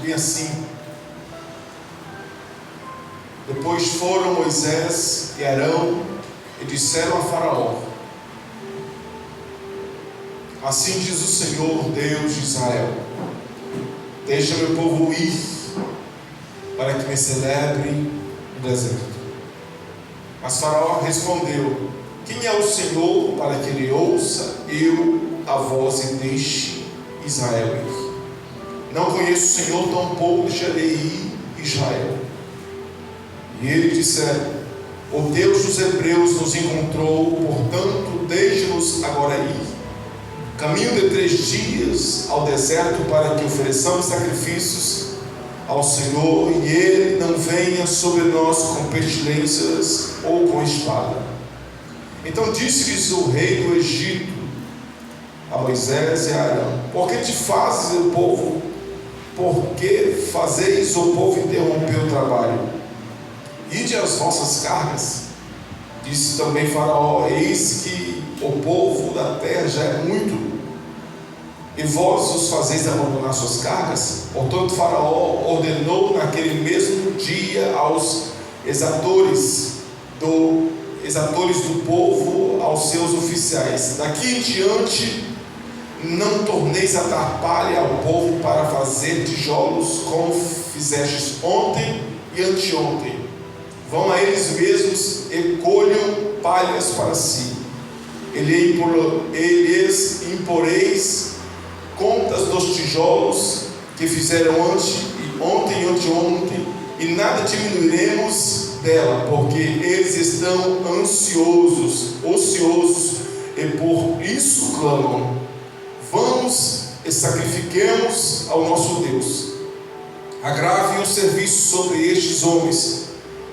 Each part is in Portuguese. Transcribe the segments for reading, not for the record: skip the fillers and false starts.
bem assim: depois foram Moisés e Arão e disseram a Faraó: assim diz o Senhor Deus de Israel, deixa meu povo ir, para que me celebre no deserto. Mas Faraó respondeu: quem é o Senhor para que ele ouça eu a voz e deixe Israel ir? Não conheço o Senhor, tampouco deixarei ir Israel. E ele disseram: o Deus dos Hebreus nos encontrou, portanto deixe-nos agora ir. Caminho de 3 dias ao deserto, para que ofereçamos sacrifícios ao Senhor, e ele não venha sobre nós com pestilências ou com espada. Então disse-lhes o rei do Egito a Moisés e a Arão: por que fazeis o povo interromper o trabalho? Ide às vossas cargas. Disse também Faraó: eis que o povo da terra já é muito, e vós os fazeis abandonar suas cargas. Portanto Faraó ordenou naquele mesmo dia aos exatores do povo, aos seus oficiais: daqui em diante não torneis a dar palha ao povo para fazer tijolos, como fizestes ontem e anteontem. Vão a eles mesmos e colham palhas para si. Eles imporeis contas dos tijolos que fizeram ontem e anteontem, e nada diminuiremos dela, porque eles estão ociosos, e por isso clamam: vamos e sacrifiquemos ao nosso Deus. Agravem o serviço sobre estes homens,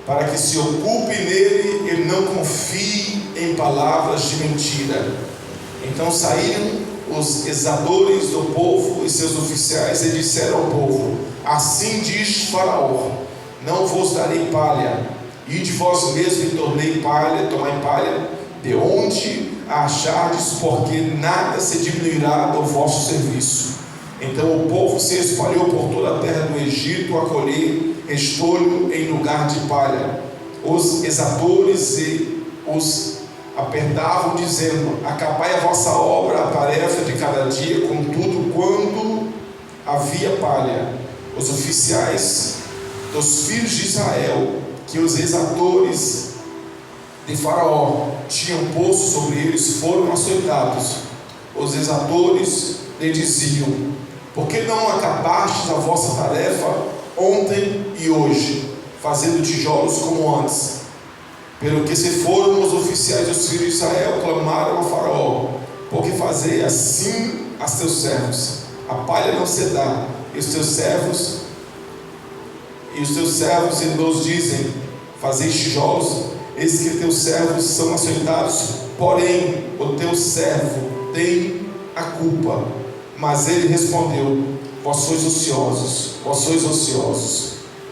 para que se ocupem nele e não confiem em palavras de mentira. Então saíram os exadores do povo e seus oficiais e disseram ao povo: assim diz Faraó: não vos darei palha, ide vós mesmos e tomai palha de onde a achardes, porque nada se diminuirá do vosso serviço. Então o povo se espalhou por toda a terra do Egito a colher restolho em lugar de palha. Os exatores e os apertavam, dizendo: acabai a vossa obra, a tarefa de cada dia. Contudo, quando havia palha, os oficiais dos filhos de Israel, que os exatores de Faraó tinham posto sobre eles, foram açoitados. Os exatores lhe diziam: por que não acabastes a vossa tarefa ontem e hoje, fazendo tijolos como antes? Pelo que se foram os oficiais dos filhos de Israel, clamaram a Faraó: por que fazei assim a seus servos? A palha não se dá, e os teus servos nos dizem: fazeis tijolos. Eis que teus servos são açoitados, porém o teu servo tem a culpa. Mas ele respondeu: vós sois ociosos,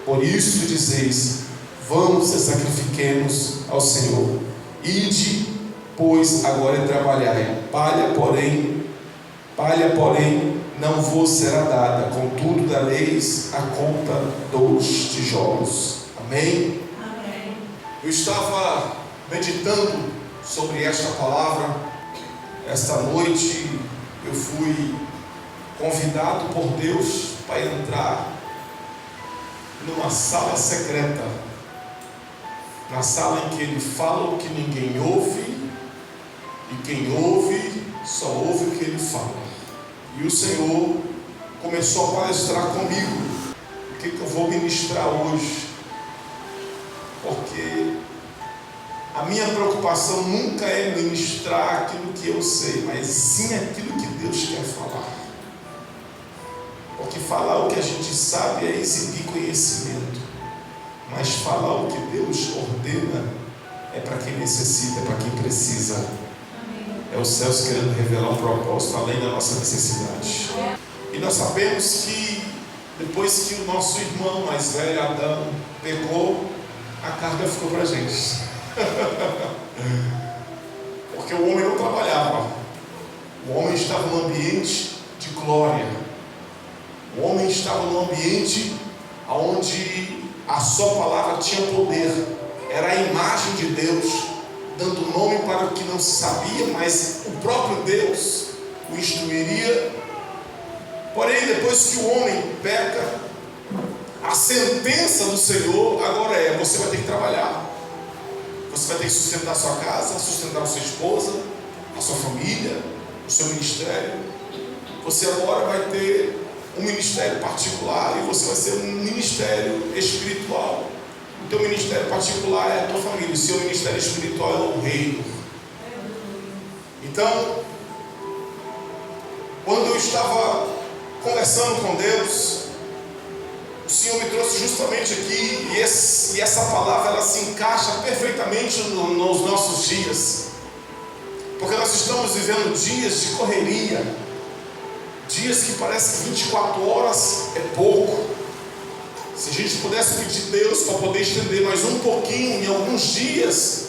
por isso dizeis: vamos e sacrifiquemos ao Senhor. Ide, pois, agora e trabalhai. Palha, porém, não vos será dada, contudo dareis a conta dos tijolos. Amém? Amém. Eu estava meditando sobre esta palavra. Esta noite eu fui convidado por Deus para entrar numa sala secreta, na sala em que Ele fala o que ninguém ouve, e quem ouve só ouve o que Ele fala. E o Senhor começou a palestrar comigo o que eu vou ministrar hoje, porque a minha preocupação nunca é ministrar aquilo que eu sei, mas sim aquilo que Deus quer falar. Porque falar o que a gente sabe é exibir conhecimento, mas falar o que Deus ordena é para quem necessita, é para quem precisa. Amém. É os céus querendo revelar um propósito além da nossa necessidade. E nós sabemos que depois que o nosso irmão mais velho, Adão, pecou, a carga ficou para a gente. Porque o homem não trabalhava, o homem estava num ambiente de glória, o O homem estava num ambiente onde a sua palavra tinha poder. Era a imagem de Deus, dando nome para o que não se sabia, mas o próprio Deus o instruiria. Porém, depois que o homem peca, a sentença do Senhor agora é: você vai ter que trabalhar. Você vai ter que sustentar a sua casa, sustentar a sua esposa, a sua família, o seu ministério. Você agora vai ter um ministério particular e você vai ser um ministério espiritual. O teu ministério particular é a tua família, o seu ministério espiritual é o reino. Então, quando eu estava conversando com Deus, o Senhor me trouxe justamente aqui, e essa palavra ela se encaixa perfeitamente nos nossos dias, porque nós estamos vivendo dias de correria, dias que parece que 24 horas é pouco. Se a gente pudesse pedir a Deus para poder estender mais um pouquinho, em alguns dias,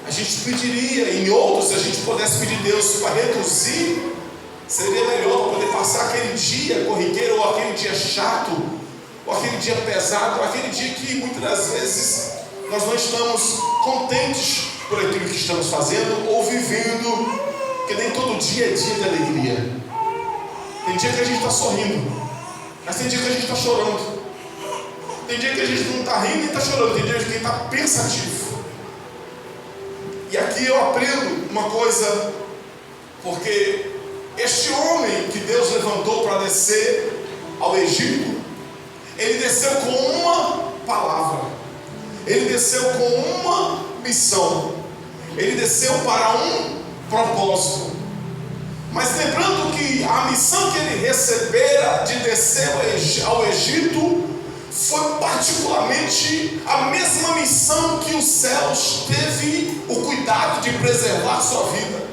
a gente pediria, em outros, se a gente pudesse pedir a Deus para reduzir, seria melhor para poder passar aquele dia corriqueiro, ou aquele dia chato, ou aquele dia pesado, ou aquele dia que muitas das vezes nós não estamos contentes por aquilo que estamos fazendo ou vivendo, porque nem todo dia é dia de alegria. Tem dia que a gente está sorrindo, mas tem dia que a gente está chorando. Tem dia que a gente não está rindo nem está chorando, tem dia que a gente está pensativo. E aqui eu aprendo uma coisa, porque este homem que Deus levantou para descer ao Egito, ele desceu com uma palavra, ele desceu com uma missão, ele desceu para um propósito. Mas lembrando que a missão que ele recebera de descer ao Egito foi particularmente a mesma missão que os céus teve o cuidado de preservar a sua vida.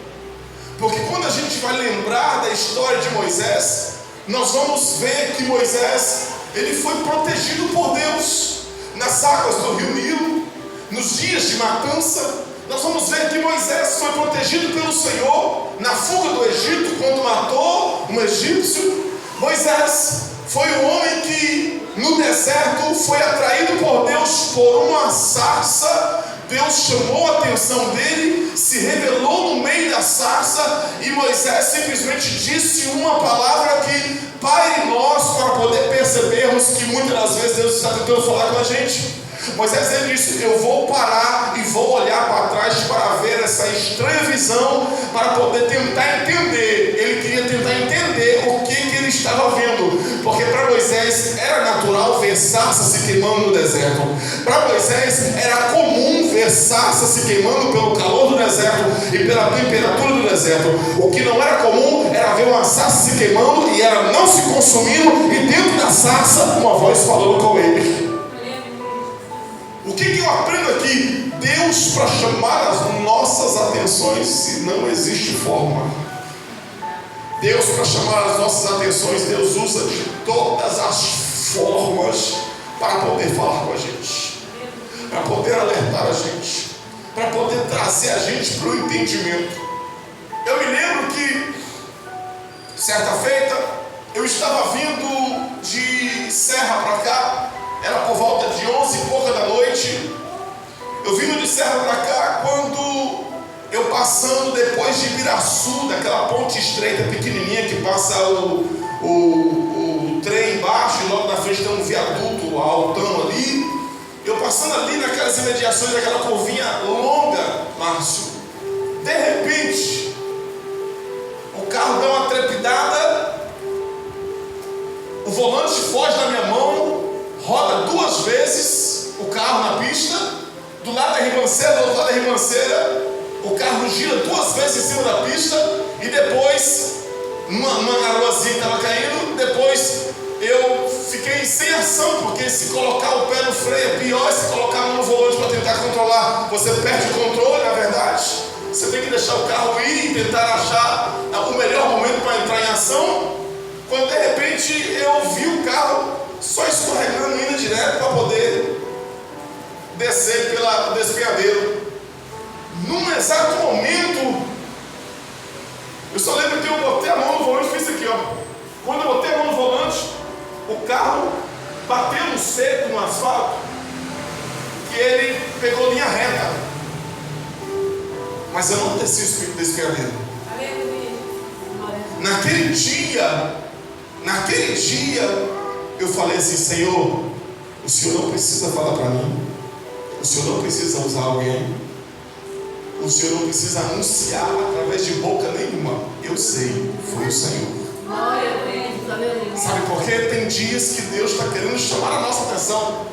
Porque quando a gente vai lembrar da história de Moisés, nós vamos ver que Moisés, ele foi protegido por Deus nas águas do rio Nilo, nos dias de matança. Nós vamos ver que Moisés foi protegido pelo Senhor na fuga do Egito, quando matou um egípcio. Moisés foi o homem que no deserto foi atraído por Deus por uma sarça. Deus chamou a atenção dele, se revelou no meio da sarça, e Moisés simplesmente disse uma palavra que pare em nós para poder percebermos que muitas das vezes Deus está tentando falar com a gente. Moisés, ele disse: eu vou parar e vou olhar para trás para ver essa estranha visão, para poder tentar entender. Ele queria tentar entender o que ele estava vendo, porque para Moisés era natural ver sarça se queimando no deserto. Para Moisés era comum ver sarça se queimando pelo calor do deserto e pela temperatura do deserto. O que não era comum era ver uma sarça se queimando e ela não se consumindo, e dentro da sarça uma voz falando com ele. O que eu aprendo aqui? Deus, para chamar as nossas atenções, se não existe forma. Deus, para chamar as nossas atenções, Deus usa de todas as formas para poder falar com a gente, para poder alertar a gente, para poder trazer a gente para o entendimento. Eu me lembro que, certa feita, eu estava vindo de Serra para cá. Era por volta de 11 e pouca da noite. Eu vindo de Serra para cá, quando eu passando depois de Ibiraçu, daquela ponte estreita pequenininha que passa o trem embaixo, e logo na frente tem um viaduto altão ali. Eu passando ali naquelas imediações daquela curvinha longa, Márcio, de repente o carro dá uma trepidada, o volante foge da minha mão, roda duas vezes o carro na pista, do lado da ribanceira, do outro lado da ribanceira, o carro gira duas vezes em cima da pista, e depois, numa garoazinha que estava caindo, depois eu fiquei sem ação, porque se colocar o pé no freio é pior, se colocar a mão no volante para tentar controlar, você perde o controle, na verdade. Você tem que deixar o carro ir e tentar achar o melhor momento para entrar em ação, quando de repente eu vi o carro só escorregando, indo direto para poder descer pelo despenhadeiro. Num exato momento, eu só lembro que eu botei a mão no volante e fiz isso aqui, ó. Quando eu botei a mão no volante, seco no asfalto que ele pegou linha reta. Mas eu não desci o espírito da escravidão. Naquele dia, eu falei assim: Senhor, o Senhor não precisa falar para mim, o Senhor não precisa usar alguém, o Senhor não precisa anunciar através de boca nenhuma. Eu sei, foi o Senhor. Sabe por quê? Tem dias que Deus está querendo chamar a nossa atenção.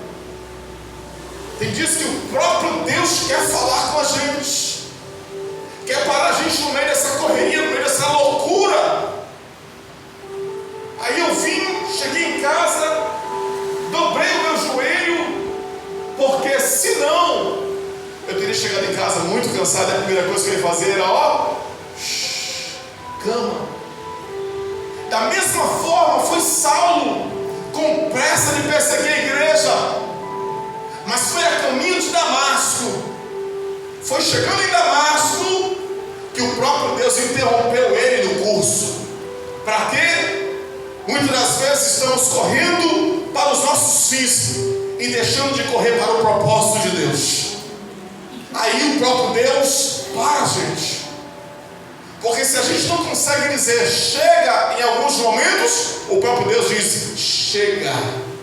Tem dias que o próprio Deus quer falar com a gente, quer parar a gente no meio dessa correria, no meio dessa loucura. Aí eu cheguei em casa, dobrei o meu joelho, porque senão eu teria chegado em casa muito cansado. A primeira coisa que eu ia fazer era cama. Da mesma forma foi Saulo, com pressa de perseguir a igreja, mas foi a caminho de Damasco. Foi chegando em Damasco que o próprio Deus interrompeu ele no curso. Para quê? Muitas das vezes estamos correndo para os nossos fins e deixando de correr para o propósito de Deus. Aí o próprio Deus para a gente. Porque se a gente não consegue dizer chega em alguns momentos, o próprio Deus diz chega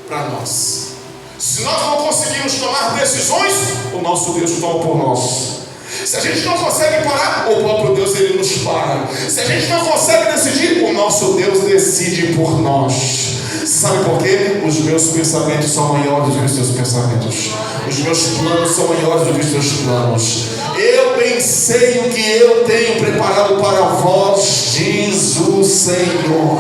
para nós. Se nós não conseguimos tomar decisões, o nosso Deus toma por nós. Se a gente não consegue parar, o próprio Deus ele nos para. Se a gente não consegue decidir, o nosso Deus decide por nós. Sabe por quê? Os meus pensamentos são maiores do que os teus pensamentos. Os meus planos são maiores do que os teus planos. Eu bem sei o que eu tenho preparado para vós, diz o Senhor.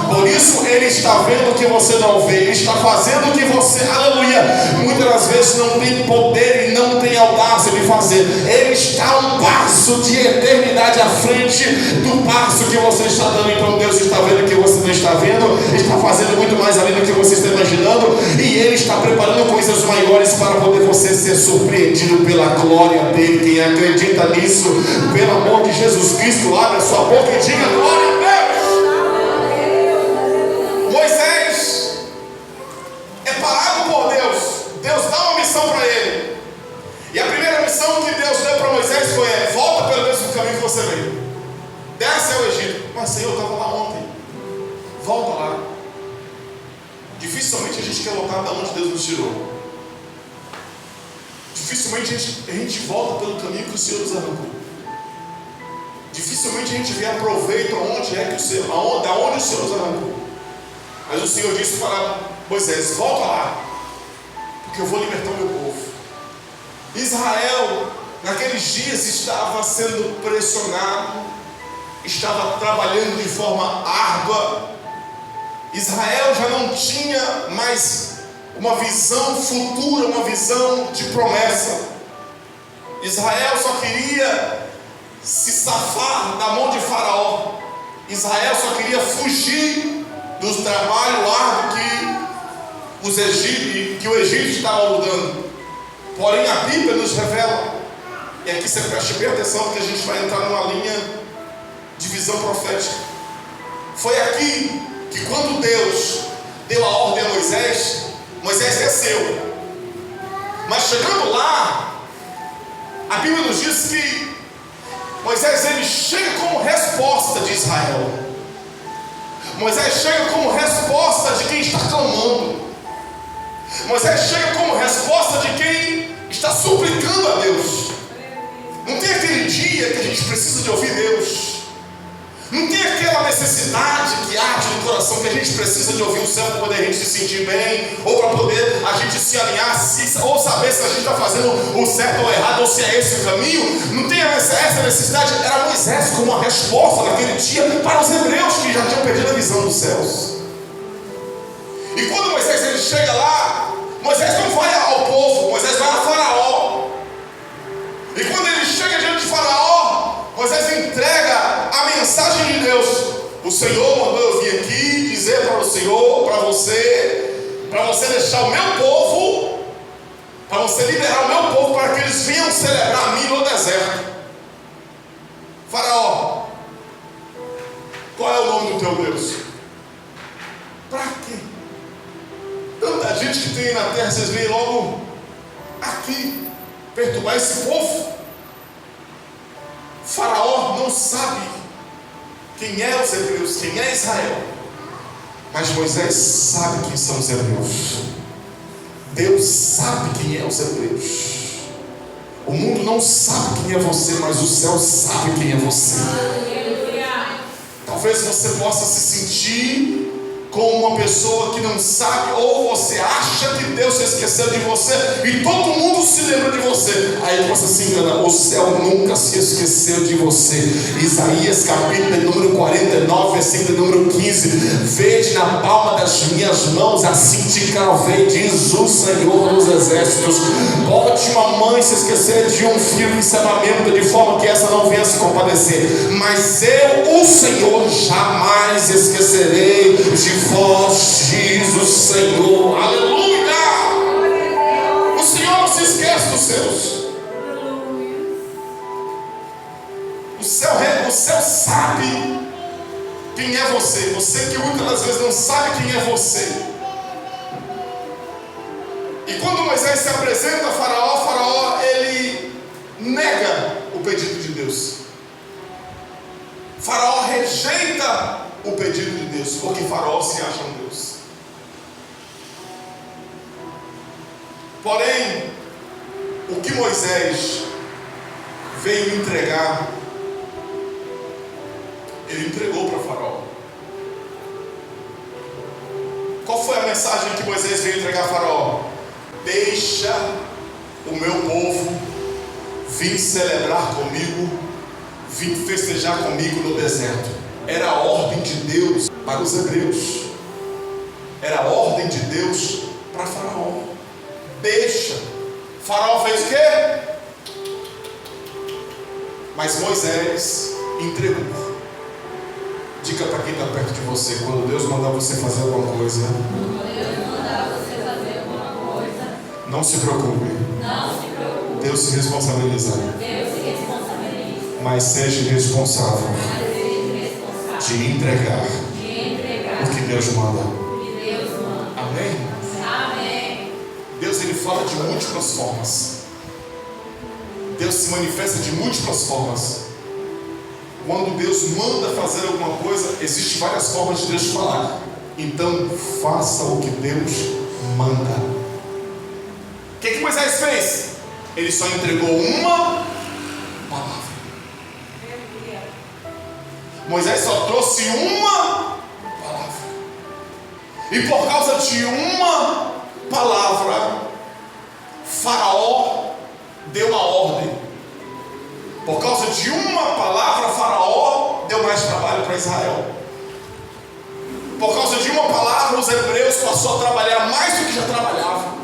Por isso Ele está vendo o que você não vê. Ele está fazendo o que você, aleluia, muitas das vezes não tem poder e não tem audácia de fazer. Ele está um passo de eternidade à frente do passo que você está dando. Então Deus está vendo o que você não está vendo, está fazendo muito mais além do que você está imaginando, e Ele está preparando coisas maiores para poder você ser surpreendido pela glória dEle. Quem acredita nisso, pelo amor de Jesus Cristo, abre a sua boca e diga glória a Deus. Moisés é parado por Deus. Deus dá uma missão para ele, e a primeira missão que Deus deu para Moisés foi: volta pelo mesmo caminho que você veio, desce ao Egito. Mas Senhor, eu estava lá ontem. Volta lá. Dificilmente a gente quer voltar da onde Deus nos tirou. Dificilmente a gente volta pelo caminho que o Senhor nos arrancou. Dificilmente a gente vê aproveito aonde é que o Senhor, da onde o Senhor nos arrancou. Mas o Senhor disse para Moisés: volta lá, porque eu vou libertar o meu povo. Israel naqueles dias estava sendo pressionado, estava trabalhando de forma árdua. Israel já não tinha mais uma visão futura, uma visão de promessa. Israel só queria se safar da mão de Faraó. Israel só queria fugir do trabalho árduo que o Egito estava mudando. Porém a Bíblia nos revela, e aqui você preste bem atenção, porque a gente vai entrar numa linha de visão profética. Foi aqui que quando Deus deu a ordem a Moisés, Moisés desceu. Mas chegando lá, a Bíblia nos diz que Moisés ele chega como resposta de Israel. Moisés chega como resposta de quem está clamando. Moisés chega como resposta de quem está suplicando a Deus. Não tem aquele dia que a gente precisa de ouvir Deus. Não tem aquela necessidade que arde no coração que a gente precisa de ouvir o céu para poder a gente se sentir bem, ou para poder a gente se alinhar, ou saber se a gente está fazendo o certo ou o errado, ou se é esse o caminho. Não tem essa necessidade. Era Moisés como uma resposta naquele dia para os hebreus que já tinham perdido a visão dos céus. E quando Moisés ele chega lá, Moisés não vai ao povo, Moisés vai a Faraó. E quando ele chega diante de Faraó, Moisés entrega a mensagem de Deus. O Senhor mandou eu vir aqui dizer para o Senhor, para você deixar o meu povo, para você liberar o meu povo, para que eles venham celebrar a mim no deserto. Faraó, qual é o nome do teu Deus? Para quê? Tanta gente que tem na terra, vocês veem logo aqui, perturbar esse povo. Faraó não sabe quem é os hebreus, quem é Israel, mas Moisés sabe quem são os hebreus. Deus sabe quem é os hebreus. O mundo não sabe quem é você, mas o céu sabe quem é você. Talvez você possa se sentir como uma pessoa que não sabe, ou você acha que Deus se esqueceu de você e todo mundo se lembra de você. Aí você se engana, o céu nunca se esqueceu de você. Isaías capítulo número 49, versículo número 15: vede na palma das minhas mãos, assim te cravei, diz o Senhor dos exércitos. Pode uma mãe se esquecer de um filho em seu amamento, de forma que essa não venha se compadecer, mas eu, o Senhor, jamais esquecerei de vós, diz o Senhor. Aleluia! O Senhor não se esquece dos seus. O céu sabe quem é você. Você que muitas das vezes não sabe quem é você. E quando Moisés se apresenta a Faraó, ele nega o pedido de Deus. Faraó rejeita o pedido de Deus, porque Faraó se acha um Deus. Porém, o que Moisés veio entregar, ele entregou para Faraó. Qual foi a mensagem que Moisés veio entregar a Faraó? Deixa o meu povo vir celebrar comigo, vir festejar comigo no deserto. Era a ordem de Deus para os hebreus. Era a ordem de Deus para Faraó. Deixa. Faraó fez o quê? Mas Moisés entregou. Diga para quem está perto de você: quando Deus mandar você fazer alguma coisa, não se preocupe. Deus se responsabiliza. Mas seja responsável de entregar o que Deus manda. Amém? Deus, ele fala de múltiplas formas. Deus se manifesta de múltiplas formas. Quando Deus manda fazer alguma coisa, existem várias formas de Deus falar. Então faça o que Deus manda. O que Moisés fez? Ele só entregou uma palavra. Moisés só trouxe uma palavra. E por causa de uma palavra, Faraó deu a ordem. Por causa de uma palavra, Faraó deu mais trabalho para Israel. Por causa de uma palavra, os hebreus passaram a trabalhar mais do que já trabalhavam.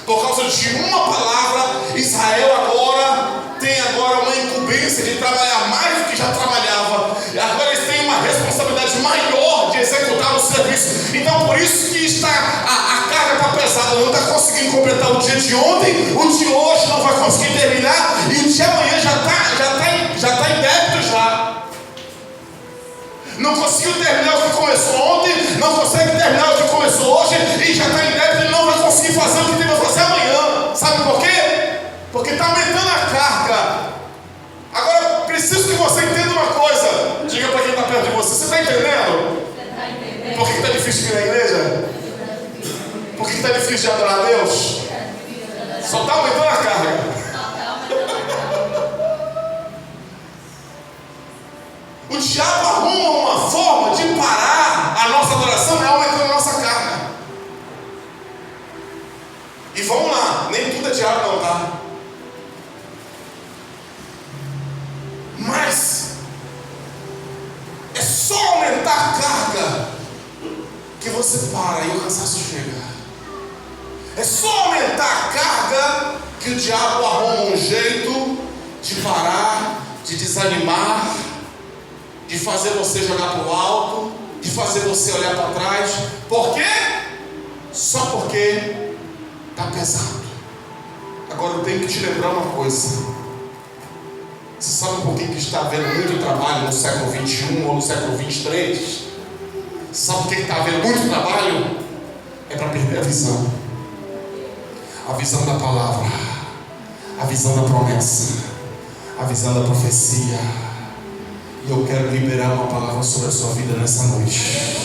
Por causa de uma palavra, Israel tem agora uma incumbência de trabalhar mais do que já trabalhava. E agora eles têm uma responsabilidade maior de executar o serviço. Então por isso que a carga está pesada. Não está conseguindo completar o dia de ontem, o de hoje não vai conseguir terminar, e o de amanhã já está em débito já. Não conseguiu terminar o que começou ontem, não consegue terminar o que começou hoje, e já está em débito, ele não vai conseguir fazer o que tem para fazer amanhã. Sabe por quê? Porque está aumentando a carga. Agora, preciso que você entenda uma coisa. Diga para quem está perto de você: você está entendendo? Por que está difícil vir na igreja? Por que está difícil de adorar a Deus? Só está aumentando a carga. O diabo arruma uma forma de parar a nossa adoração, é aumentando a nossa carga. E vamos lá, nem tudo é diabo não, tá? Mas é só aumentar a carga que você para e o cansaço chega. É só aumentar a carga que o diabo arruma um jeito de parar, de desanimar, de fazer você jogar para o alto, de fazer você olhar para trás. Por quê? Só porque está pesado. Agora eu tenho que te lembrar uma coisa. Você sabe por que está havendo muito trabalho no século 21 ou no século 23? Sabe por que está havendo muito trabalho? é para perder a visão. A visão da palavra, a visão da promessa, a visão da profecia. E eu quero liberar uma palavra sobre a sua vida nessa noite.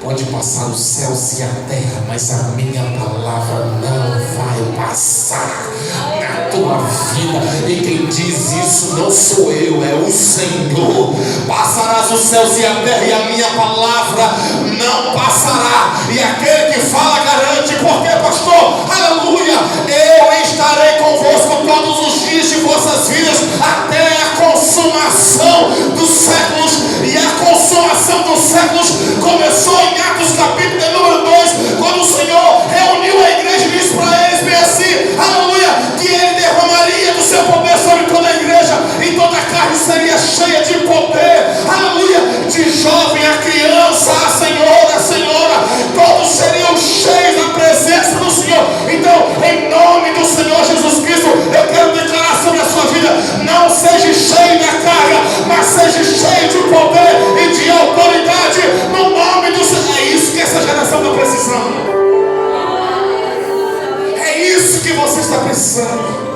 Pode passar os céus e a terra, mas a minha palavra não vai passar na tua vida. E quem diz isso não sou eu, é o Senhor. Passarás os céus e a terra, e a minha palavra não passará. E aquele que fala garante. Por quê, pastor? Aleluia! Eu estarei convosco todos os dias de vossas vidas, até a consumação dos séculos. E a consumação dos séculos começou em Atos capítulo número 2, quando o Senhor reuniu a igreja e disse para eles bem assim, aleluia, que Ele derramaria do seu poder sobre toda a igreja, e toda a carne seria cheia de poder, aleluia, de jovem a criança, a senhora, todos seriam cheios da presença do Senhor. Então, em nome do Senhor Jesus Cristo, eu quero declarar sobre a sua vida, não seja cheio da carga, mas seja cheio de poder e de autoridade, no nome do Senhor. É isso que essa geração está precisando. É isso que você está precisando.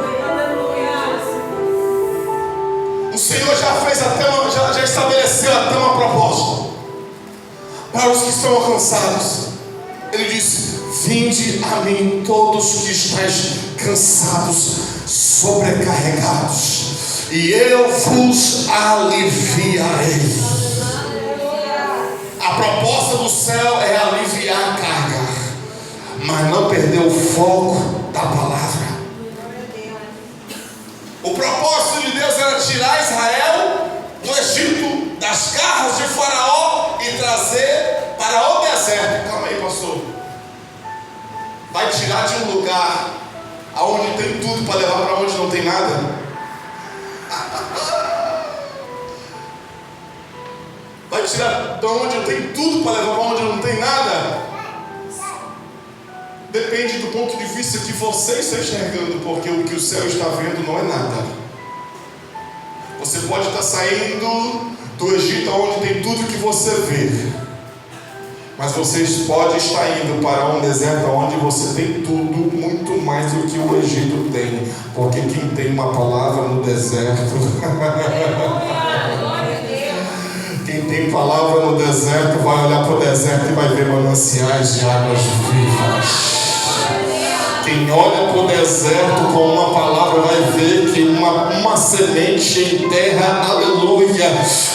O Senhor já fez até já estabeleceu até uma proposta para os que estão alcançados. Ele disse: vinde a mim todos que estáis cansados, sobrecarregados, e eu vos aliviarei. A proposta do céu é aliviar a carga, mas não perder o foco da palavra. O propósito de Deus era tirar Israel do Egito, das garras de Faraó, e trazer para o deserto. Calma aí, pastor. Vai tirar de um lugar onde tem tudo para levar para onde não tem nada? Vai tirar de onde eu tenho tudo para levar para onde não tem nada? Depende do ponto de vista que você está enxergando, porque o que o céu está vendo não é nada. Você pode estar saindo do Egito onde tem tudo que você vê, mas você pode estar indo para um deserto onde você tem tudo, muito mais do que o Egito tem, porque quem tem uma palavra no deserto quem tem palavra no deserto vai olhar para o deserto e vai ver mananciais de águas vivas. Quem olha para o deserto com uma palavra vai ver que uma semente em terra, aleluia,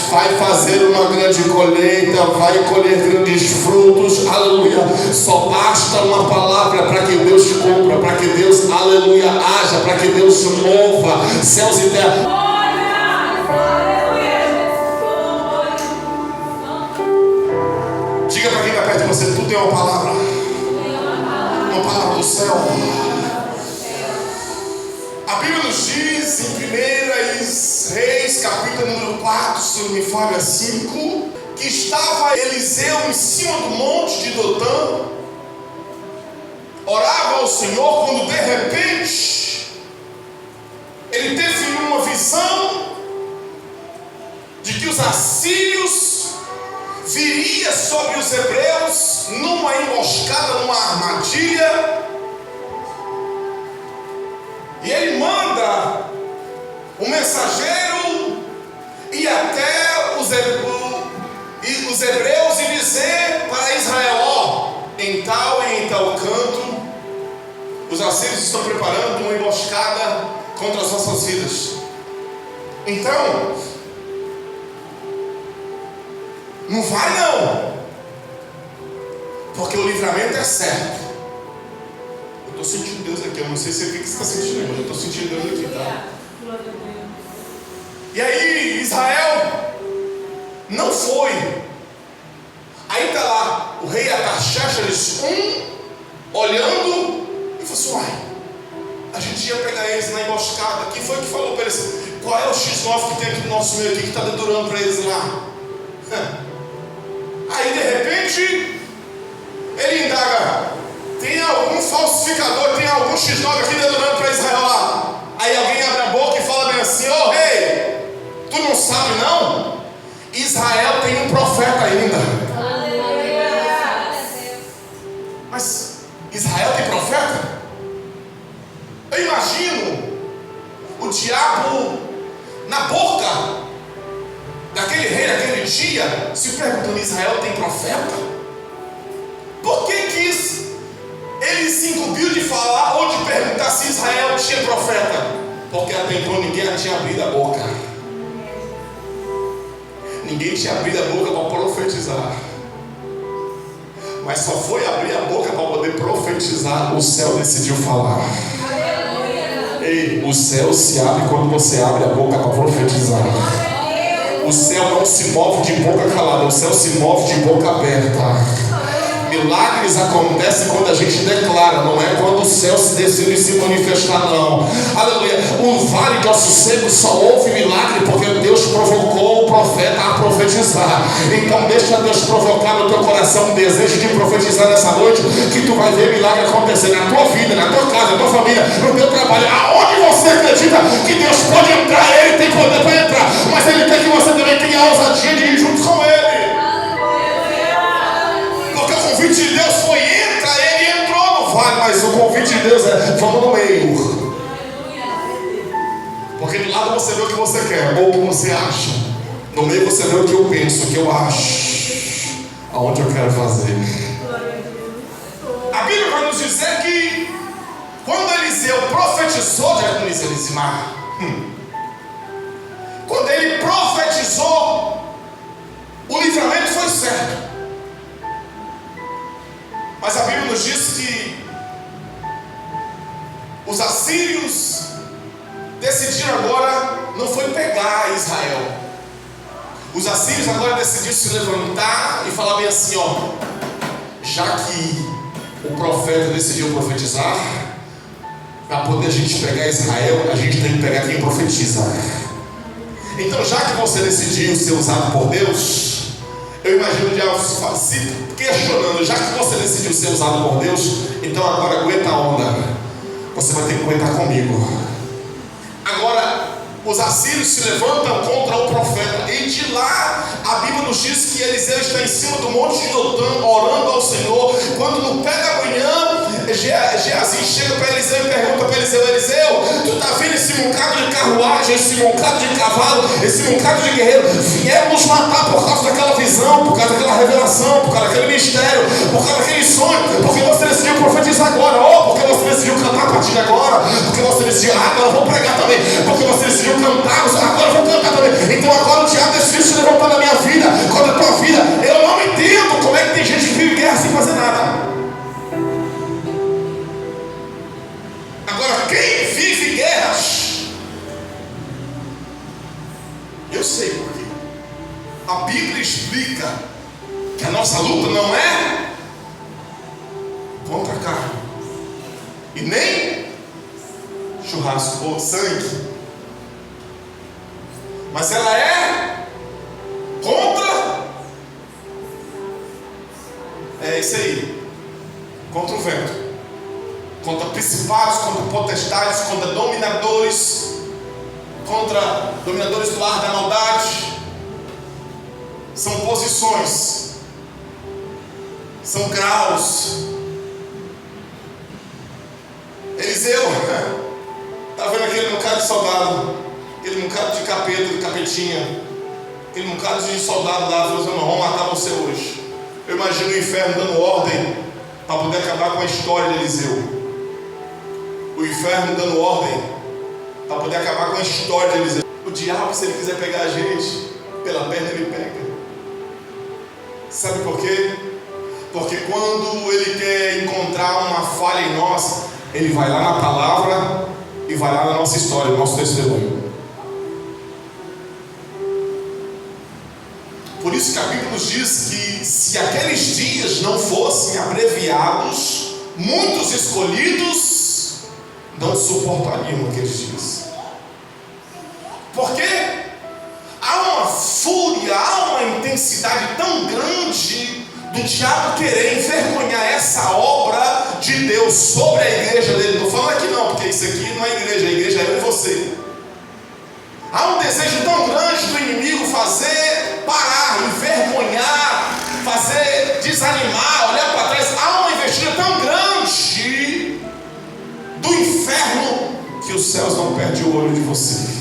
vai fazer uma grande colheita, vai colher grandes frutos, aleluia. Só basta uma palavra para que Deus cumpra, para que Deus, aleluia, haja, para que Deus se mova, céus e terra. Diga para quem está perto de você, tudo tem uma palavra. Uma palavra do céu. A Bíblia nos diz em 1 Reis, capítulo número 4, se não me falha 5, que estava Eliseu em cima do monte de Dotã, orava ao Senhor, quando de repente ele teve uma visão de que os assírios viria sobre os hebreus numa emboscada, numa armadilha, e ele manda um mensageiro ir até os hebreus e dizer para Israel: ó, em tal e em tal canto os assírios estão preparando uma emboscada contra as nossas vidas. Então não vai não, porque o livramento é certo. Eu estou sentindo Deus aqui, eu não sei se é o que você está sentindo, mas eu estou sentindo Deus aqui, tá? E aí Israel não foi. Aí está lá o rei Artaxerxes olhando e falou assim: uai, a gente ia pegar eles na emboscada. Quem foi que falou para eles? Qual é o X9 que tem aqui no nosso meio aqui, que está dedurando para eles lá? Aí de repente ele indaga: tem algum falsificador, tem algum X9 aqui dedurando para Israel lá? Aí alguém abre a boca e fala bem assim: ô rei, tu não sabe não? Israel tem um profeta ainda. Israel tem profeta? Eu imagino o diabo na boca daquele rei naquele dia, se perguntando: Israel tem profeta? Por que ele se incumbiu de falar ou de perguntar se Israel tinha profeta? Porque até então ninguém tinha abrido a boca. Ninguém tinha abrido a boca para profetizar. Mas só foi abrir a boca para poder profetizar, o céu decidiu falar. Ei, o céu se abre quando você abre a boca para profetizar. O céu não se move de boca calada, o céu se move de boca aberta. Milagres acontecem quando a gente declara, não é quando o céu se decide se manifestar, não. Aleluia. Um vale de ossos secos só houve milagre porque Deus provocou o profeta a profetizar. Então deixa Deus provocar no teu coração um desejo de profetizar nessa noite, que tu vai ver milagre acontecer na tua vida, na tua casa, na tua família, no teu trabalho. Aonde você acredita que Deus pode entrar, Ele tem poder para entrar, mas Ele quer que você também tenha a ousadia de ir junto com Ele. O convite de Deus foi: entra, ele entrou no vale, mas o convite de Deus é: vamos no meio. Porque do lado você vê o que você quer ou o que você acha, no meio você vê o que eu penso, o que eu acho, aonde eu quero fazer. A Bíblia vai nos dizer que quando Eliseu profetizou, quando ele profetizou, o livramento foi certo. Mas a Bíblia nos diz que os assírios decidiram agora, não foi pegar Israel. Os assírios agora decidiram se levantar e falar bem assim: ó, já que o profeta decidiu profetizar, para poder a gente pegar Israel, a gente tem que pegar quem profetiza. Então, já que você decidiu ser usado por Deus, eu imagino o diabo se questionando: já que você decidiu ser usado por Deus, então agora aguenta a onda. Você vai ter que aguentar comigo. Agora, os assírios se levantam contra o profeta. E de lá, a Bíblia nos diz que Eliseu está em cima do monte de Jotã, orando ao Senhor. Quando no pé da manhã, Geazi chega para Eliseu e pergunta para Eliseu: Eliseu, tu está vendo esse moncado de carruagem, esse moncado de cavalo, esse moncado de guerreiro? Vieram nos matar por causa daquela visão, por causa daquela revelação, por causa daquele mistério, por causa daquele sonho. Porque você decidiu profetizar agora, ou porque você decidiu cantar a partir de agora, porque você decidiu: agora eu vou pregar também, porque você decidiu cantar, agora eu vou cantar também. Então agora o diabo decidiu se levantar na minha vida, contra a tua vida. Eu não entendo como é que tem gente que vive guerra sem fazer nada. Agora, quem vive guerras, eu sei por quê. A Bíblia explica que a nossa luta não é contra a carne e nem churrasco ou sangue, mas ela é contra, é isso aí, contra o vento, contra principados, contra potestades, contra dominadores do ar da maldade. São posições, são graus. Eliseu está vendo aquele bocado de soldado, aquele bocado de capeta, de capetinha, aquele bocado de soldado lá, falando: não, vamos matar você hoje. Eu imagino o inferno dando ordem para poder acabar com a história de Eliseu. O inferno dando ordem para poder acabar com a história de Eliseu. O diabo, se ele quiser pegar a gente pela perna, ele pega. Sabe por quê? Porque quando ele quer encontrar uma falha em nós, ele vai lá na palavra e vai lá na nossa história, no nosso testemunho. Por isso que a Bíblia nos diz que se aqueles dias não fossem abreviados, muitos escolhidos não suportariam aqueles dias. Porque há uma fúria, há uma intensidade tão grande do diabo querer envergonhar essa obra de Deus sobre a igreja dele. Não estou falando aqui não, porque isso aqui não é igreja, a igreja é eu e você. Há um desejo tão grande do inimigo fazer parar, envergonhar, fazer desanimar, olhar para trás. Há uma investida tão grande não perdem o olho de você.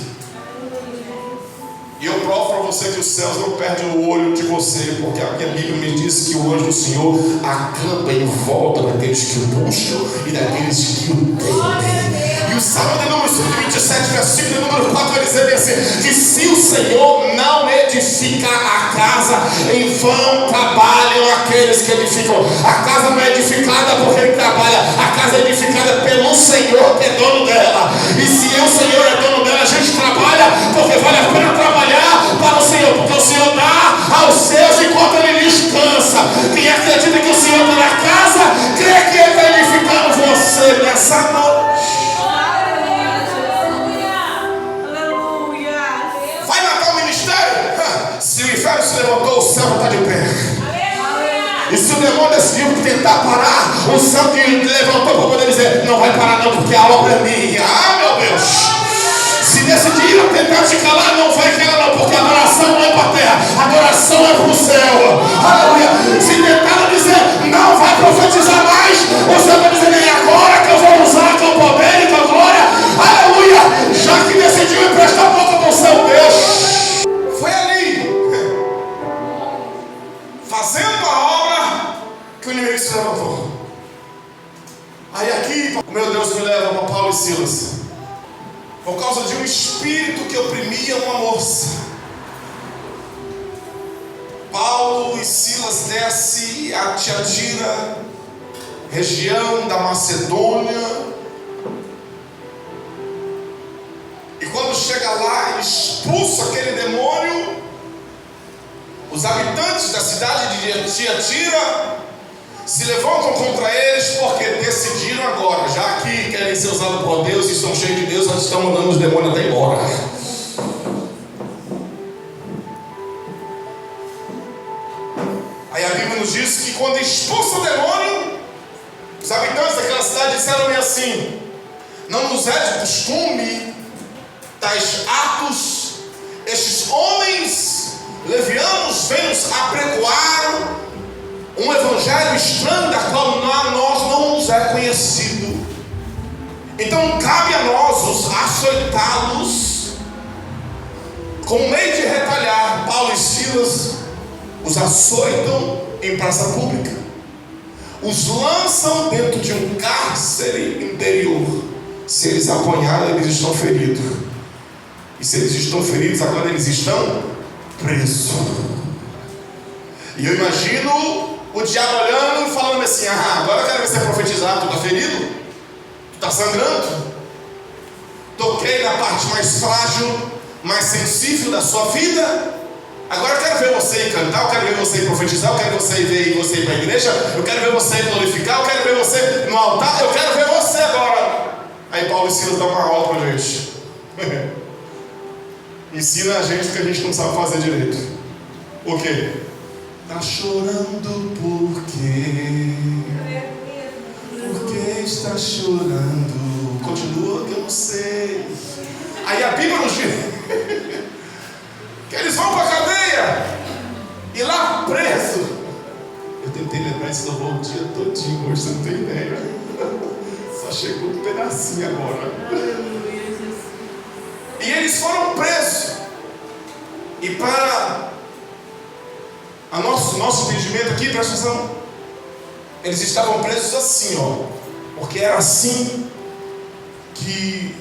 E eu provo para você que os céus não perdem o olho de você, porque a minha Bíblia me diz que o anjo do Senhor acampa em volta daqueles que o buscam e daqueles que o temem. E o Salmo de número 127, versículo número 4, vai dizer assim: que se o Senhor não edifica a casa, em vão trabalham aqueles que edificam. A casa não é edificada porque ele trabalha, a casa é edificada pelo Senhor que é dono dela. E se o Senhor é dono dela, a gente trabalha porque vale a pena trabalhar para o Senhor, porque o Senhor dá aos seus enquanto ele descansa. Quem acredita que o Senhor está na casa, crê que ele está edificando você nessa noite. Vai matar o ministério? Se o inferno se levantou, o céu está de pé. E se o demônio decidiu tentar parar, o céu que levantou para poder dizer: não vai parar não, porque a obra é minha. Ah, meu Deus! Se decidiram tentar te calar, não vai calar não, porque a adoração não é para a terra, a adoração é para o céu. Aleluia. Se tentaram dizer: não vai profetizar mais, o Senhor vai dizer: nem agora que eu vou usar com poder e com glória. Aleluia. Já que decidiu emprestar a boca para o seu Deus. Foi ali, fazendo a obra, que o inimigo se levantou. Aí aqui, o meu Deus me leva para Paulo e Silas. Por causa de um espírito que oprimia uma moça, Paulo e Silas descem a Tiatira, região da Macedônia. E quando chega lá, ele expulsa aquele demônio. Os habitantes da cidade de Tiatira se levantam contra eles porque decidiram agora, já que querem ser usados por Deus e estão cheios de Deus, eles estão mandando os demônios até embora. Aí a Bíblia nos diz que quando expulsa o demônio, os habitantes daquela cidade disseram assim: não nos é de costume tais atos, estes homens levianos vêm nos apregoar um evangelho estranho da qual a nós não nos é conhecido. Então cabe a nós os açoitá-los. Como meio de retalhar, Paulo e Silas os açoitam em praça pública, os lançam dentro de um cárcere interior. Se eles apanharam, eles estão feridos. E se eles estão feridos, agora eles estão presos. E eu imagino o diabo olhando e falando assim: agora eu quero ver você profetizar. Tu está ferido? Tu está sangrando? Toquei na parte mais frágil, mais sensível da sua vida. Agora eu quero ver você cantar, eu quero ver você profetizar, eu quero ver você ir para a igreja, eu quero ver você glorificar, eu quero ver você no altar, eu quero ver você agora. Aí Paulo e Silas dão uma aula para a gente. Ensina a gente o que a gente não sabe fazer direito. O quê? Tá chorando por quê? Por que está chorando? Continua que eu não sei. Aí a Bíblia nos diz que eles vão para a cadeia e lá preso. Eu tentei lembrar esse louvor o dia todinho, hoje você não tem ideia. Só chegou um pedacinho agora. E eles foram presos. E para nosso entendimento aqui, presta atenção, eles estavam presos assim, porque era assim que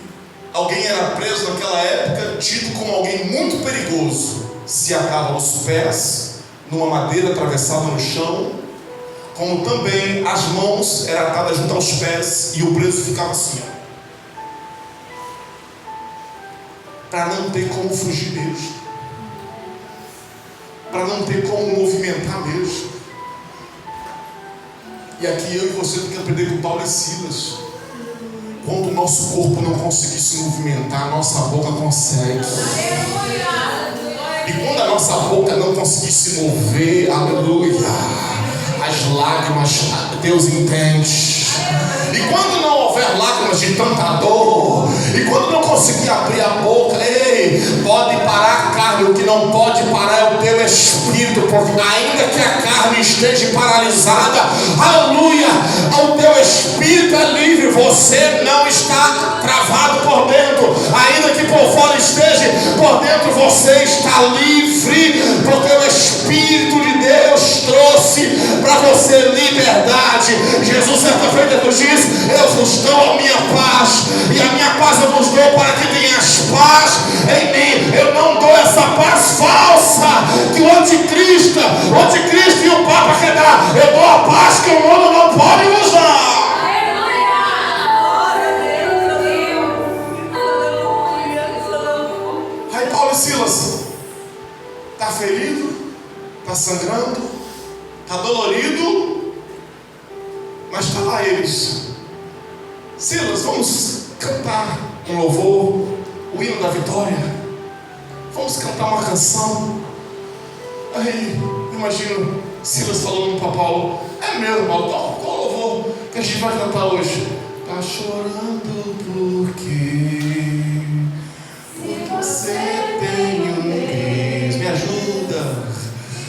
alguém era preso naquela época, tido como alguém muito perigoso. Se atava os pés numa madeira atravessada no chão, como também as mãos eram atadas junto aos pés, e o preso ficava assim, para não ter como fugir mesmo, para não ter como movimentar mesmo. E aqui eu e você temos que aprender com Paulo e Silas. Quando o nosso corpo não conseguir se movimentar, a nossa boca consegue. E quando a nossa boca não conseguir se mover, aleluia, as lágrimas, Deus entende. E quando não houver lágrimas de tanta dor, e quando não conseguir abrir a boca, pode parar a carne. O que não pode parar é o teu espírito, porque ainda que a carne esteja paralisada, aleluia, o teu espírito é livre. Você não está travado por dentro, por dentro você está livre, porque o Espírito de Deus trouxe para você liberdade. Jesus certa feita nos diz: eu vos dou a minha paz, e a minha paz eu vos dou para que tenhas paz em mim. Eu não dou essa paz falsa que o anticristo e o Papa quer dar. Eu dou a paz que o mundo não pode nos dar. Aí Paulo e Silas está ferido, está sangrando, está dolorido, mas está lá eles. Silas, vamos cantar um louvor, o hino da vitória. Vamos cantar uma canção. Aí, imagino Silas falando para Paulo: é mesmo, Paulo, qual louvor que a gente vai cantar hoje? Tá chorando porque você tem um Deus. Me ajuda.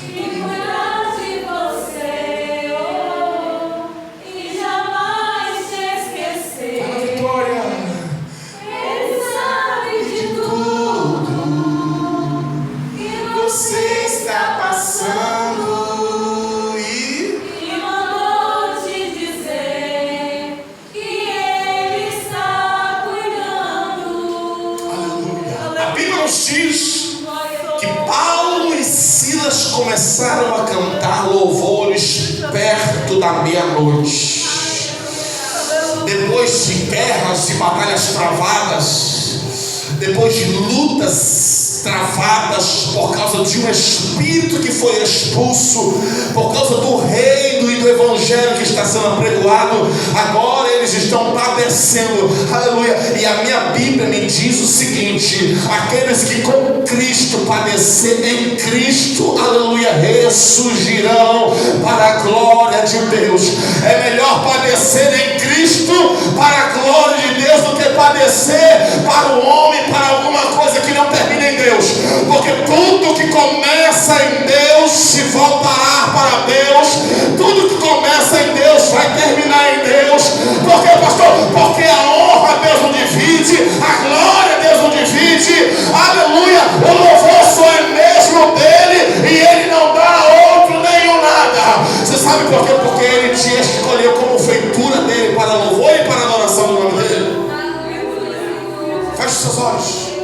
E cuidar de você, oh, e jamais te esquecer. Fala, Vitória. Ele sabe de tudo que Você está passando e mandou te dizer que Ele está cuidando. Aleluia. A Bíblia nos diz que Paulo e Silas começaram a cantar louvores perto da meia-noite. Depois de guerras e batalhas travadas, depois de lutas travadas por causa de um espírito que foi expulso, por causa do reino e do evangelho que está sendo apregoado, agora eles estão padecendo, aleluia. E a minha Bíblia me diz o seguinte: aqueles que com Cristo padecer em Cristo, aleluia, ressurgirão para a glória de Deus. É melhor padecer em Cristo para a glória de Deus do que padecer para o homem, para alguma coisa que não termina em Deus. Porque tudo que começa em Deus se voltará para Deus. Tudo que começa em Deus vai terminar em Deus. Por quê, pastor? Porque a honra Deus não divide, a glória Deus não divide, aleluia. O louvor só é mesmo dele e ele não dá a outro nenhum nada. Você sabe por quê? Porque ele te escolheu como feitura dele para louvor e para adoração do nome dele. Feche seus olhos.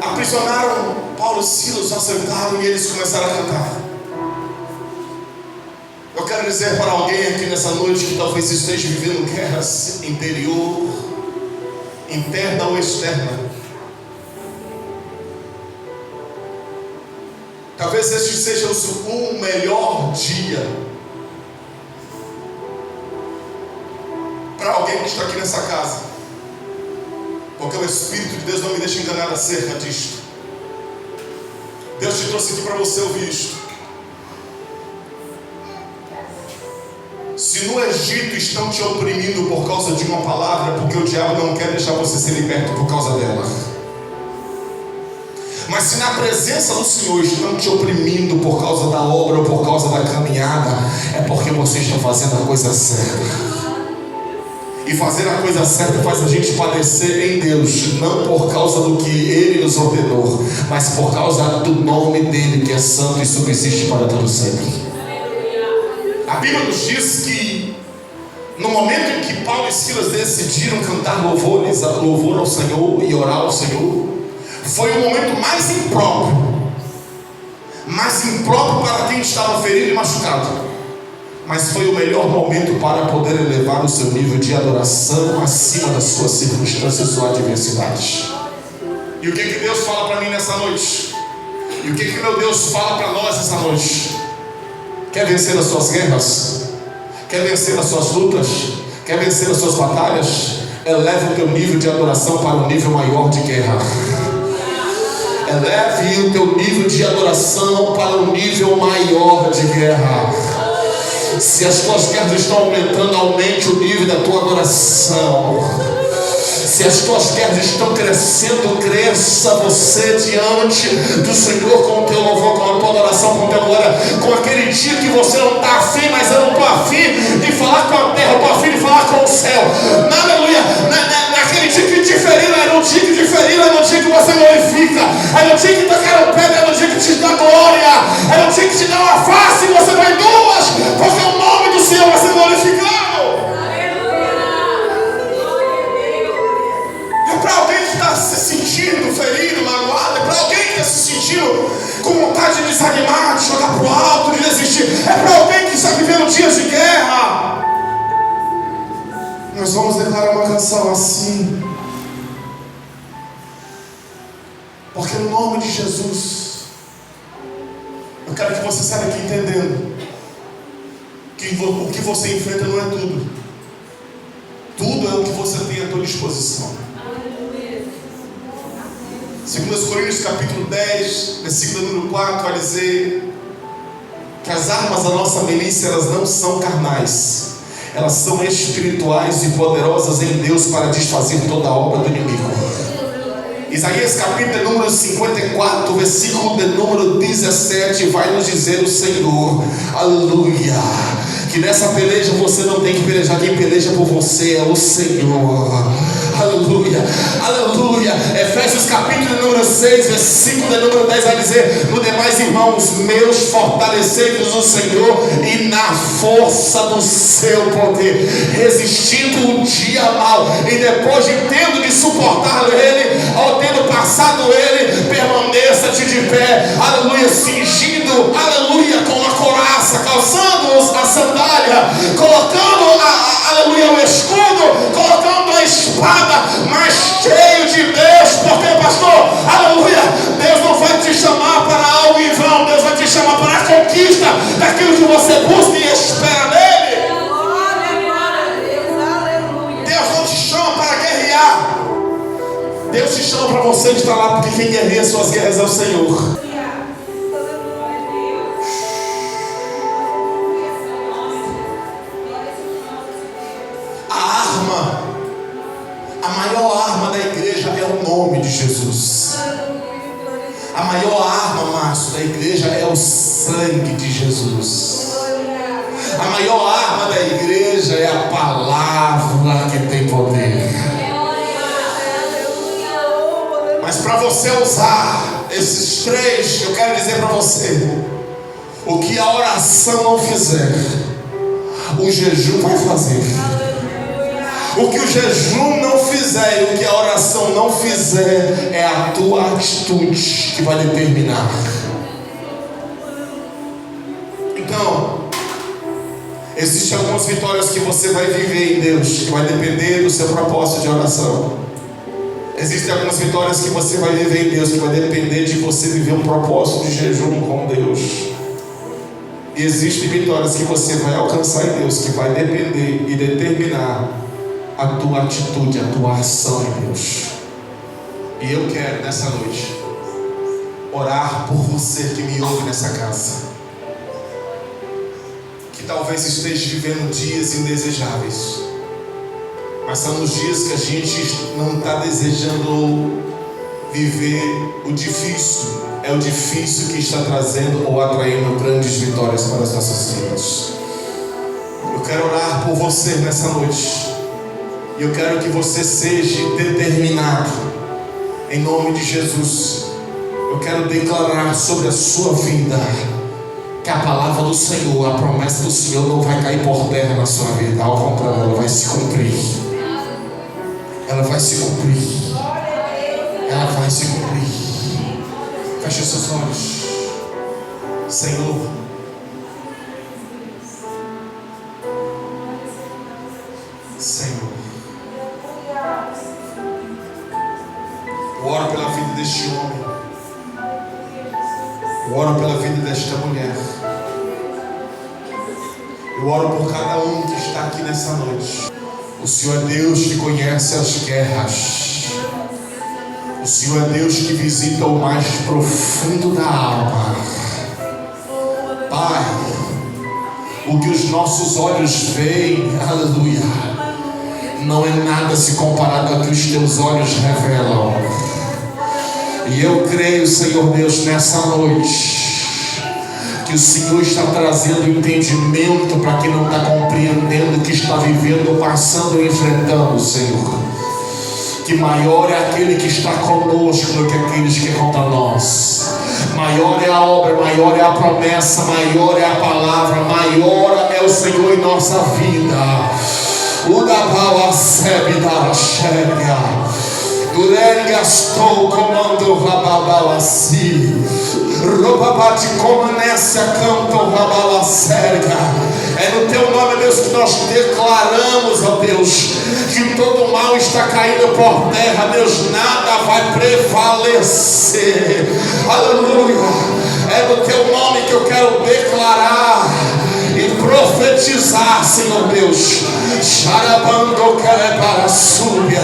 Aprisionaram Paulo e Silas, açoitaram e eles começaram a cantar. Eu quero dizer para alguém aqui nessa noite que talvez esteja vivendo guerras interior, interna ou externa. Talvez este seja o melhor dia para alguém que está aqui nessa casa. Porque o Espírito de Deus não me deixa enganar acerca disto. Deus te trouxe aqui para você ouvir isto. Se no Egito estão te oprimindo por causa de uma palavra, porque o diabo não quer deixar você ser liberto por causa dela. Mas se na presença do Senhor estão te oprimindo por causa da obra ou por causa da caminhada, é porque você está fazendo a coisa certa. E fazer a coisa certa faz a gente padecer em Deus, não por causa do que Ele nos ordenou, mas por causa do nome dEle, que é santo e subsiste para todo sempre. A Bíblia nos diz que no momento em que Paulo e Silas decidiram cantar louvor ao Senhor e orar ao Senhor, foi o momento mais impróprio para quem estava ferido e machucado. Mas foi o melhor momento para poder elevar o seu nível de adoração acima das suas circunstâncias ou adversidades. E o que Deus fala para mim nessa noite? E o que meu Deus fala para nós nessa noite? Quer vencer as suas guerras? Quer vencer as suas lutas? Quer vencer as suas batalhas? Eleve o teu nível de adoração para um nível maior de guerra. Eleve o teu nível de adoração para um nível maior de guerra. Se as tuas guerras estão aumentando, aumente o nível da tua adoração. Se as tuas guerras estão crescendo, cresça você diante do Senhor com o teu louvor, com a tua adoração, com a tua glória. Com aquele dia que você não está afim, mas eu não estou afim de falar com a terra, eu estou afim de falar com o céu. Aleluia. Naquele dia que te feriram, era um dia que te feriram. ferido, é no dia que você glorifica. É no dia que tocaram pedra, é no dia que te dá glória. É no dia que te dá uma face e você vai duas, porque o nome do Senhor vai ser glorificado. É para alguém que está se sentindo ferido, magoado. É para alguém que está se sentindo com vontade de desanimar, de jogar para o alto, de desistir. É para alguém que está vivendo dias de guerra. Nós vamos declarar uma canção assim. Porque no nome de Jesus, eu quero que você saia aqui entendendo que o que você enfrenta não é tudo. Tudo é o que você tem à tua disposição. 2 Coríntios capítulo 10, versículo número 4, vai dizer que as armas da nossa milícia, elas não são carnais. Elas são espirituais e poderosas em Deus para desfazer toda a obra do inimigo. Isaías capítulo número 54, versículo de número 17, vai nos dizer o Senhor, aleluia, que nessa peleja você não tem que pelejar, quem peleja por você é o Senhor. Aleluia, aleluia. Efésios capítulo número 6, versículo de número 10 vai dizer: no demais, irmãos meus, fortalecei-vos no Senhor e na força do seu poder, resistindo o dia mal, e depois de tendo de suportar ele, ou tendo passado ele, permaneça-te de pé, aleluia, cingindo, aleluia, com a couraça, calçando a sandália, colocando aleluia, o escudo, colocando a espada, mas cheio de Deus, porque pastor, aleluia, Deus não vai te chamar para algo em vão, Deus vai te chamar para a conquista daquilo que você busca e espera nele. Deus não te chama para guerrear, Deus te chama para você estar lá, porque quem guerreia suas guerras é o Senhor. A maior arma da igreja é o nome de Jesus. A maior arma, Márcio, da igreja é o sangue de Jesus. A maior arma da igreja é a palavra que tem poder. Mas para você usar esses três, eu quero dizer para você: o que a oração não fizer, o jejum vai fazer. O que o jejum não fizer e o que a oração não fizer, é a tua atitude que vai determinar. Então, existem algumas vitórias que você vai viver em Deus, que vai depender do seu propósito de oração. Existem algumas vitórias que você vai viver em Deus, que vai depender de você viver um propósito de jejum com Deus. E existem vitórias que você vai alcançar em Deus, que vai depender e determinar a tua atitude, a tua ação em Deus. E eu quero nessa noite orar por você que me ouve nessa casa, que talvez esteja vivendo dias indesejáveis, mas são os dias que a gente não está desejando viver o difícil. É o difícil que está trazendo ou atraindo grandes vitórias para as nossas vidas. Eu quero orar por você nessa noite. E eu quero que você seja determinado, em nome de Jesus. Eu quero declarar sobre a sua vida que a palavra do Senhor, a promessa do Senhor não vai cair por terra na sua vida. Ao contrário, ela vai se cumprir. Ela vai se cumprir. Ela vai se cumprir. Feche seus olhos. Senhor, Senhor, eu oro pela vida deste homem, eu oro pela vida desta mulher, eu oro por cada um que está aqui nessa noite. O Senhor é Deus que conhece as guerras, o Senhor é Deus que visita o mais profundo da alma. Pai, o que os nossos olhos veem, aleluia, não é nada se comparado ao que os teus olhos revelam. E eu creio, Senhor Deus, nessa noite, que o Senhor está trazendo entendimento para quem não está compreendendo o que está vivendo, passando e enfrentando, Senhor. que maior é aquele que está conosco do que aqueles que contra nós. Maior é a obra, maior é a promessa, maior é a palavra, maior é o Senhor em nossa vida. Durante gastou comando rababalasi. Robabate comanece a canto rabalasserga. É no teu nome, Deus, que nós declaramos, ó Deus, que todo mal está caindo por terra, Deus, nada vai prevalecer. Aleluia. É no teu nome que eu quero declarar e profetizar, Senhor Deus. Xarabando quer para a súbia.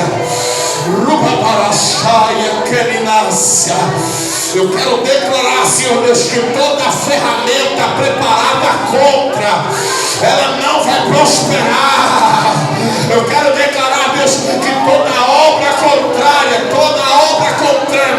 Ruba para a chaia, querinácia. Eu quero declarar, Senhor Deus, que toda ferramenta preparada contra, ela não vai prosperar. Eu quero declarar, Deus, que toda obra contrária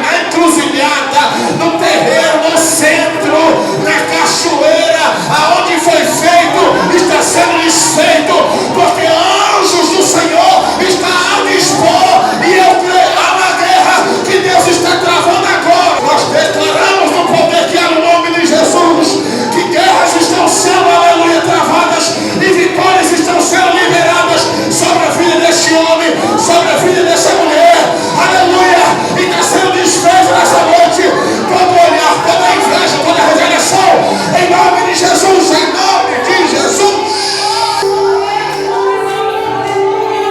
na encruzilhada, no terreiro, no centro, na cachoeira, aonde foi feito, está sendo desfeito, porque anjos do Senhor estão a dispor, e eu creio, há uma guerra que Deus está travando agora. Nós declaramos no poder que há no nome de Jesus, que guerras estão sendo, aleluia, travadas, e vitórias estão sendo liberadas sobre a vida deste homem, sobre a vida dessa mulher, aleluia, e está sendo desfeito nessa noite todo olhar, toda inveja, toda revelação, em nome de Jesus, em nome de Jesus.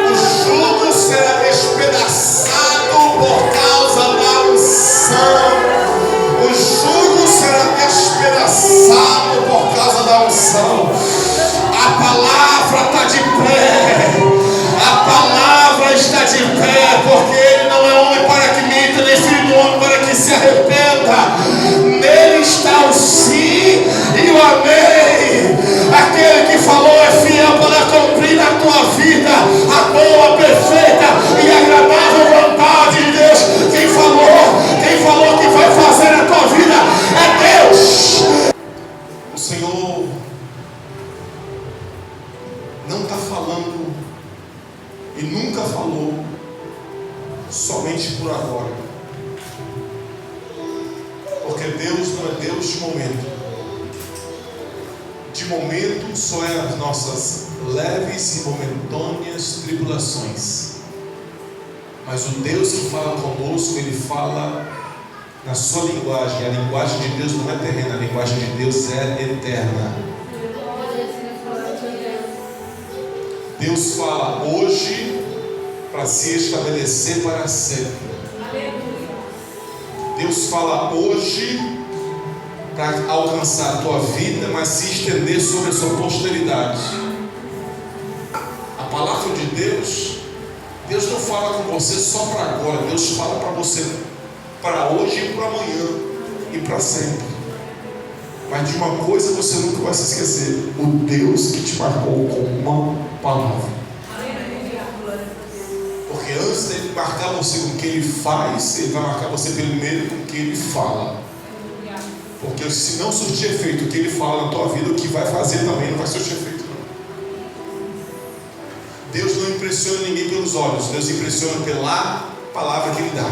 O jugo será despedaçado por causa da unção. O jugo será despedaçado por causa da unção. A palavra está de pé. A palavra está de pé, porque ele não é homem para que minta, nem filho do homem para que se arrependa. Nele está o sim e o amém. Aquele que falou é fiel para cumprir na tua vida a boa, perfeita e agradável vontade de Deus. Quem falou que vai fazer na tua vida é Deus. O Senhor não está falando e nunca falou somente por agora, porque Deus não é Deus de momento. De momento só é as nossas leves e momentâneas tribulações, mas o Deus que fala conosco, Ele fala na sua linguagem. A linguagem de Deus não é terrena, a linguagem de Deus é eterna. Deus fala hoje para se estabelecer para sempre. Deus fala hoje para alcançar a tua vida, mas se estender sobre a sua posteridade. A palavra de Deus, Deus não fala com você só para agora. Deus fala para você para hoje e para amanhã e para sempre. Mas de uma coisa você nunca vai se esquecer: o Deus que te marcou com uma palavra. Porque antes dele marcar você com o que ele faz, ele vai marcar você primeiro com o que ele fala. Porque se não surtir efeito o que ele fala na tua vida, o que vai fazer também não vai surtir efeito, não. Deus não impressiona ninguém pelos olhos, Deus impressiona pela palavra que ele dá.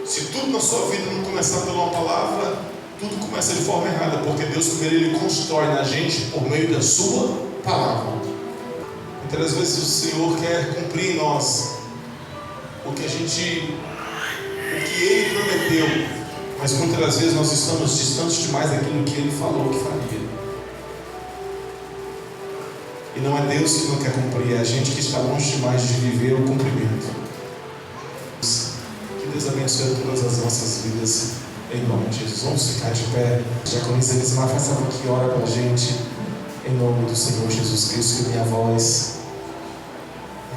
Se tudo na sua vida não começar pela uma palavra, tudo começa de forma errada, porque Deus primeiro ele constrói na gente por meio da sua palavra. Muitas vezes o Senhor quer cumprir em nós o que ele prometeu, mas muitas das vezes nós estamos distantes demais daquilo que ele falou que faria. E não é Deus que não quer cumprir, é a gente que está longe demais de viver o cumprimento. Que Deus abençoe todas as nossas vidas, em nome de Jesus. Vamos ficar de pé. Diaconisa Elismar, faz favor que ora para a gente, em nome do Senhor Jesus Cristo. Que minha voz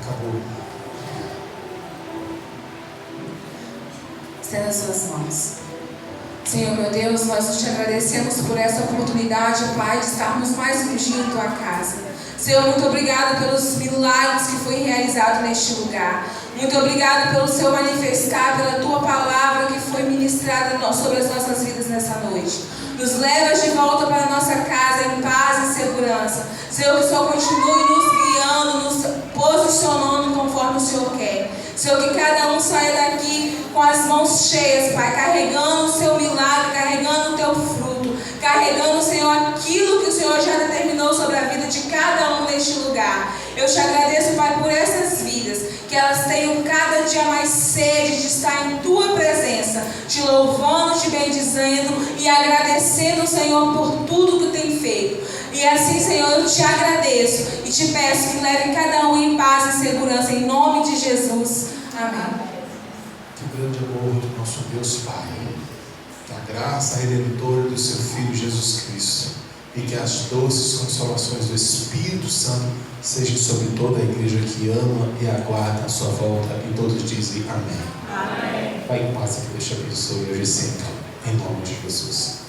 acabou. Estenda as suas mãos. Senhor meu Deus, nós te agradecemos por essa oportunidade, Pai, de estarmos mais um dia em tua casa. Senhor, muito obrigado pelos milagres que foi realizado neste lugar. Muito obrigado pelo Seu manifestar, pela tua palavra que foi ministrada sobre as nossas vidas nessa noite. Nos leva de volta para a nossa casa em paz e segurança. Senhor, que o Senhor continue nos guiando, nos posicionando conforme o Senhor quer. Senhor, que cada um saia daqui com as mãos cheias, Pai, carregando o seu milagre, carregando o teu fruto, carregando, Senhor, aquilo que o Senhor já determinou sobre a vida de cada um neste lugar. Eu te agradeço, Pai, por essas vidas, que elas tenham cada dia mais sede de estar em Tua presença, te louvando, te bendizendo e agradecendo, Senhor, por tudo que tem feito. E assim, Senhor, eu te agradeço e te peço que leve cada um em paz e segurança, em nome de Jesus. Amém. Que grande amor do nosso Deus Pai, da graça redentora do seu Filho Jesus Cristo, e que as doces consolações do Espírito Santo sejam sobre toda a igreja que ama e aguarda a sua volta, e todos dizem amém. Amém. Vai em paz, que Deus te abençoe hoje e sempre, em nome de Jesus.